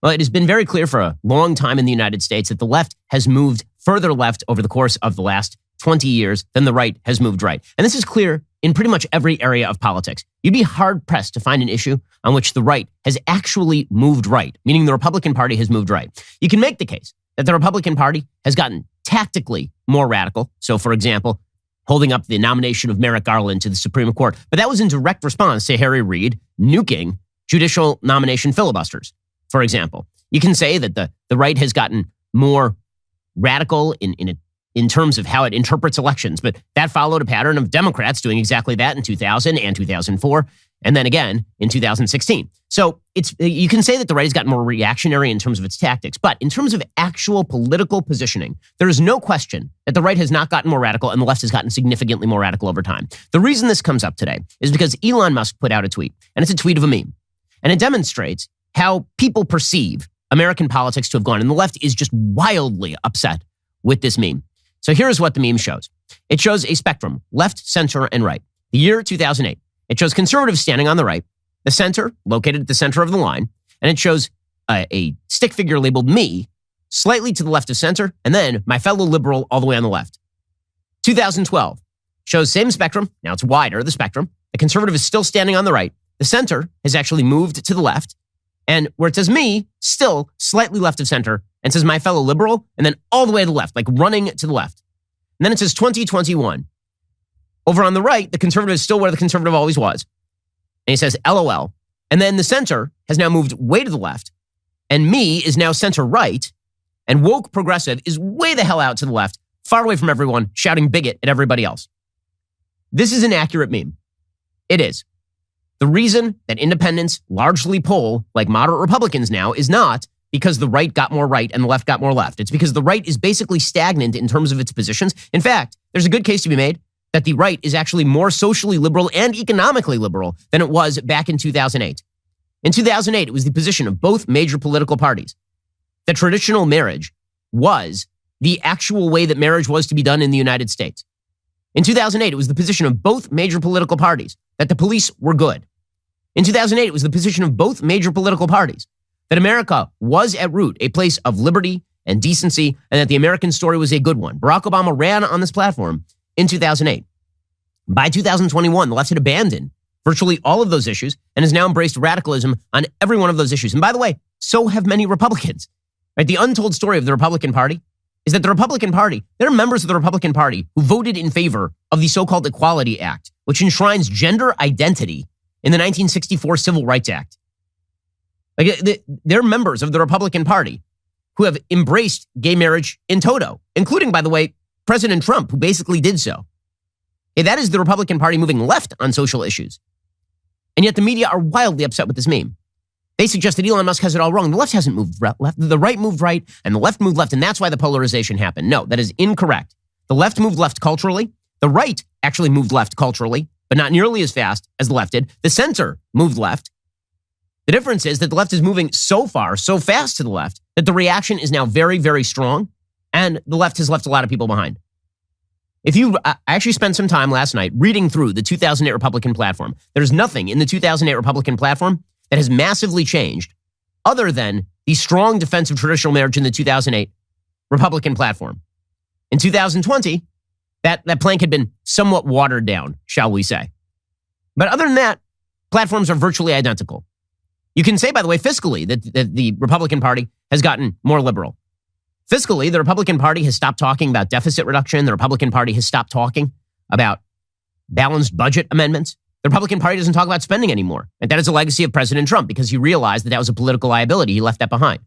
Well, it has been very clear for a long time in the United States that the left has moved further left over the course of the last 20 years than the right has moved right. And this is clear in pretty much every area of politics. You'd be hard-pressed to find an issue on which the right has actually moved right, meaning the Republican Party has moved right. You can make the case that the Republican Party has gotten tactically more radical. So, for example, holding up the nomination of Merrick Garland to the Supreme Court. But that was in direct response to Harry Reid nuking judicial nomination filibusters, for example. You can say that the right has gotten more radical in terms of how it interprets elections, but that followed a pattern of Democrats doing exactly that in 2000 and 2004, and then again in 2016. So you can say that the right has gotten more reactionary in terms of its tactics, but in terms of actual political positioning, there is no question that the right has not gotten more radical and the left has gotten significantly more radical over time. The reason this comes up today is because Elon Musk put out a tweet, and it's a tweet of a meme, and it demonstrates how people perceive American politics to have gone, and the left is just wildly upset with this meme. So here's what the meme shows. It shows a spectrum, left, center, and right. The year 2008. It shows conservatives standing on the right, the center, located at the center of the line, and it shows a stick figure labeled me, slightly to the left of center, and then my fellow liberal all the way on the left. 2012 shows same spectrum. Now it's wider, the spectrum. The conservative is still standing on the right. The center has actually moved to the left. And where it says me, still slightly left of center, and says my fellow liberal, and then all the way to the left, like running to the left. And then it says 2021. Over on the right, the conservative is still where the conservative always was. And he says LOL. And then the center has now moved way to the left, and me is now center right, and woke progressive is way the hell out to the left, far away from everyone, shouting bigot at everybody else. This is an accurate meme. It is. The reason that independents largely poll like moderate Republicans now is not because the right got more right and the left got more left. It's because the right is basically stagnant in terms of its positions. In fact, there's a good case to be made that the right is actually more socially liberal and economically liberal than it was back in 2008. In 2008, it was the position of both major political parties that traditional marriage was the actual way that marriage was to be done in the United States. In 2008, it was the position of both major political parties that the police were good. In 2008, it was the position of both major political parties that America was at root a place of liberty and decency, and that the American story was a good one. Barack Obama ran on this platform in 2008. By 2021, the left had abandoned virtually all of those issues and has now embraced radicalism on every one of those issues. And by the way, so have many Republicans. Right? The untold story of the Republican Party is that the Republican Party, there are members of the Republican Party who voted in favor of the so-called Equality Act, which enshrines gender identity in the 1964 Civil Rights Act. Like, they're members of the Republican Party who have embraced gay marriage in toto, including, by the way, President Trump, who basically did so. That is the Republican Party moving left on social issues. And yet the media are wildly upset with this meme. They suggest that Elon Musk has it all wrong. The left hasn't moved left. The right moved right, and the left moved left, and that's why the polarization happened. No, that is incorrect. The left moved left culturally. The right actually moved left culturally, but not nearly as fast as the left did. The center moved left. The difference is that the left is moving so far, so fast to the left, that the reaction is now very, very strong, and the left has left a lot of people behind. I actually spent some time last night reading through the 2008 Republican platform. There's nothing in the 2008 Republican platform that has massively changed other than the strong defense of traditional marriage in the 2008 Republican platform. In 2020, that plank had been somewhat watered down, shall we say. But other than that, platforms are virtually identical. You can say, by the way, fiscally, that the Republican Party has gotten more liberal. Fiscally, the Republican Party has stopped talking about deficit reduction. The Republican Party has stopped talking about balanced budget amendments. The Republican Party doesn't talk about spending anymore. And that is a legacy of President Trump because he realized that that was a political liability. He left that behind.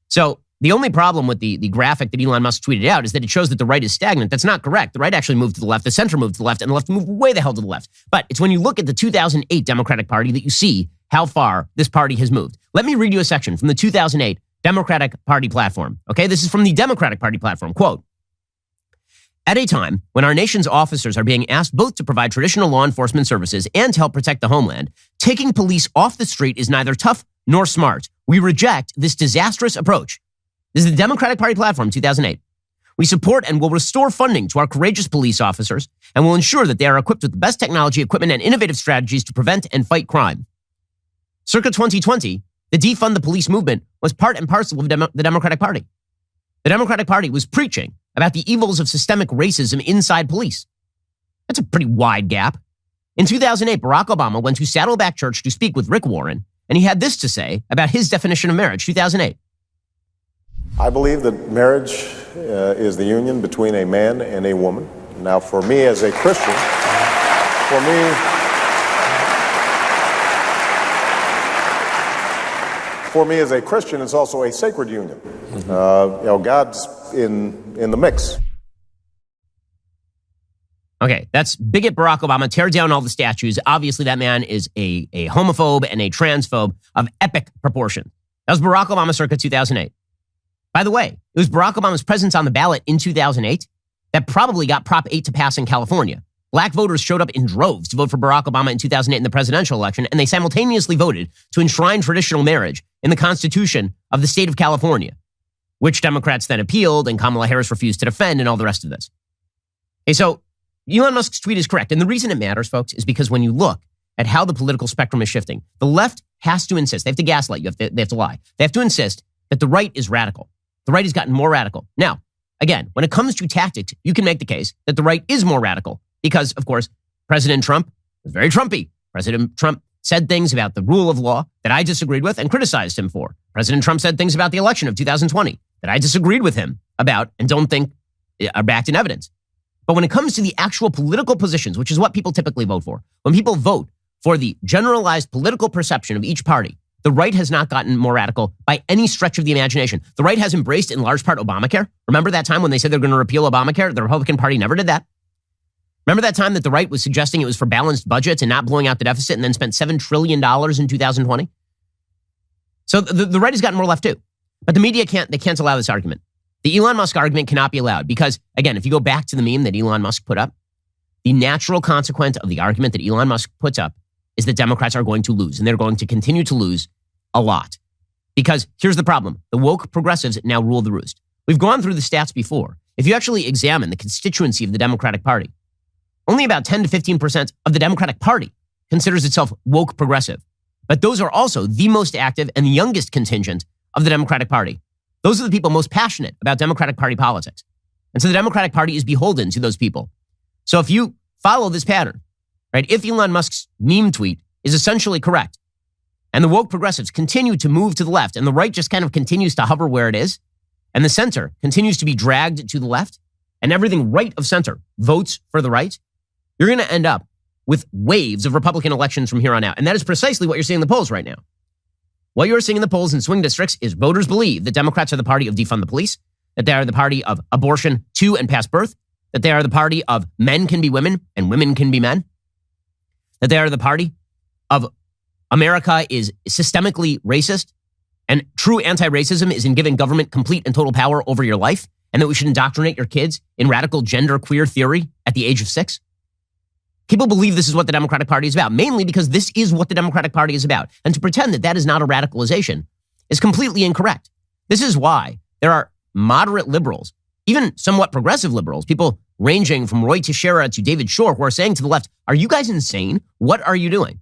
So the only problem with the graphic that Elon Musk tweeted out is that it shows that the right is stagnant. That's not correct. The right actually moved to the left. The center moved to the left, and the left moved way the hell to the left. But it's when you look at the 2008 Democratic Party that you see how far this party has moved. Let me read you a section from the 2008 Democratic Party platform. Okay, this is from the Democratic Party platform. Quote, "At a time when our nation's officers are being asked both to provide traditional law enforcement services and to help protect the homeland, taking police off the street is neither tough nor smart. We reject this disastrous approach." This is the Democratic Party platform, 2008. "We support and will restore funding to our courageous police officers and will ensure that they are equipped with the best technology, equipment, and innovative strategies to prevent and fight crime." Circa 2020, The defund the police movement was part and parcel of the Democratic Party. The Democratic Party was preaching about the evils of systemic racism inside police. That's a pretty wide gap. In 2008, Barack Obama went to Saddleback Church to speak with Rick Warren, and he had this to say about his definition of marriage, 2008. I believe that marriage is the union between a man and a woman. Now, for me as a Christian, For me as a Christian, it's also a sacred union. God's in the mix. Okay, that's bigot Barack Obama. Tear down all the statues. Obviously, that man is a homophobe and a transphobe of epic proportion. That was Barack Obama circa 2008. By the way, it was Barack Obama's presence on the ballot in 2008 that probably got Prop 8 to pass in California. Black voters showed up in droves to vote for Barack Obama in 2008 in the presidential election, and they simultaneously voted to enshrine traditional marriage in the Constitution of the state of California, which Democrats then appealed, and Kamala Harris refused to defend, and all the rest of this. Okay, so Elon Musk's tweet is correct. And the reason it matters, folks, is because when you look at how the political spectrum is shifting, the left has to insist. They have to gaslight you. They have to lie. They have to insist that the right is radical. The right has gotten more radical. Now, again, when it comes to tactics, you can make the case that the right is more radical because, of course, President Trump was very Trumpy. President Trump said things about the rule of law that I disagreed with and criticized him for. President Trump said things about the election of 2020 that I disagreed with him about and don't think are backed in evidence. But when it comes to the actual political positions, which is what people typically vote for, when people vote for the generalized political perception of each party, the right has not gotten more radical by any stretch of the imagination. The right has embraced, in large part, Obamacare. Remember that time when they said they're going to repeal Obamacare? The Republican Party never did that. Remember that time that the right was suggesting it was for balanced budgets and not blowing out the deficit and then spent $7 trillion in 2020? So the right has gotten more left too. But the media can't allow this argument. The Elon Musk argument cannot be allowed because, again, if you go back to the meme that Elon Musk put up, the natural consequence of the argument that Elon Musk puts up is that Democrats are going to lose, and they're going to continue to lose a lot. Because here's the problem. The woke progressives now rule the roost. We've gone through the stats before. If you actually examine the constituency of the Democratic Party, only about 10 to 15% of the Democratic Party considers itself woke progressive. But those are also the most active and the youngest contingent of the Democratic Party. Those are the people most passionate about Democratic Party politics. And so the Democratic Party is beholden to those people. So if you follow this pattern, right, if Elon Musk's meme tweet is essentially correct, and the woke progressives continue to move to the left, and the right just kind of continues to hover where it is, and the center continues to be dragged to the left, and everything right of center votes for the right, you're going to end up with waves of Republican elections from here on out. And that is precisely what you're seeing in the polls right now. What you're seeing in the polls in swing districts is voters believe that Democrats are the party of defund the police, that they are the party of abortion to and past birth, that they are the party of men can be women and women can be men, that they are the party of America is systemically racist, and true anti-racism is in giving government complete and total power over your life, and that we should indoctrinate your kids in radical gender queer theory at the age of 6. People believe this is what the Democratic Party is about, mainly because this is what the Democratic Party is about. And to pretend that that is not a radicalization is completely incorrect. This is why there are moderate liberals, even somewhat progressive liberals, people ranging from Roy Teixeira to David Shor, who are saying to the left, are you guys insane? What are you doing?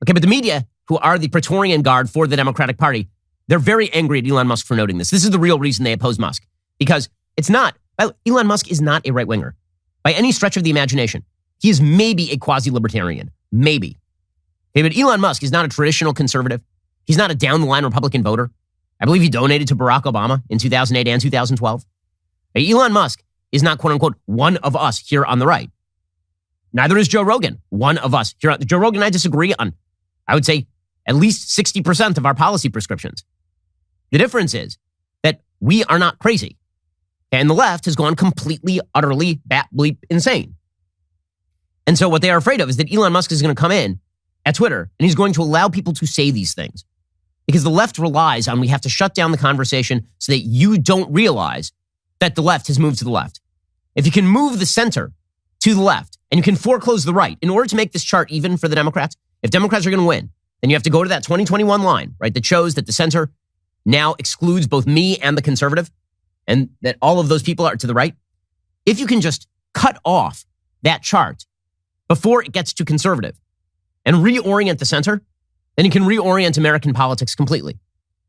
Okay, but the media, who are the Praetorian Guard for the Democratic Party, they're very angry at Elon Musk for noting this. This is the real reason they oppose Musk. Because it's not, Elon Musk is not a right-winger by any stretch of the imagination. He is maybe a quasi-libertarian. Maybe. Okay, but Elon Musk is not a traditional conservative. He's not a down-the-line Republican voter. I believe he donated to Barack Obama in 2008 and 2012. Okay, Elon Musk is not, quote-unquote, one of us here on the right. Neither is Joe Rogan, one of us here. Joe Rogan and I disagree on, I would say, at least 60% of our policy prescriptions. The difference is that we are not crazy. And the left has gone completely, utterly, bat-bleep insane. And so what they are afraid of is that Elon Musk is going to come in at Twitter and he's going to allow people to say these things. Because the left relies on we have to shut down the conversation so that you don't realize that the left has moved to the left. If you can move the center to the left and you can foreclose the right, in order to make this chart even for the Democrats, if Democrats are going to win, then you have to go to that 2021 line, right, that shows that the center now excludes both me and the conservative and that all of those people are to the right. If you can just cut off that chart before it gets to conservative and reorient the center, then you can reorient American politics completely.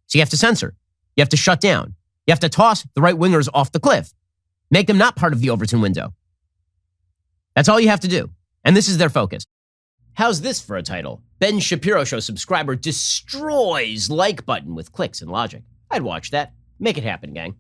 So you have to censor. You have to shut down. You have to toss the right-wingers off the cliff. Make them not part of the Overton window. That's all you have to do. And this is their focus. How's this for a title? Ben Shapiro Show subscriber destroys like button with clicks and logic. I'd watch that. Make it happen, gang.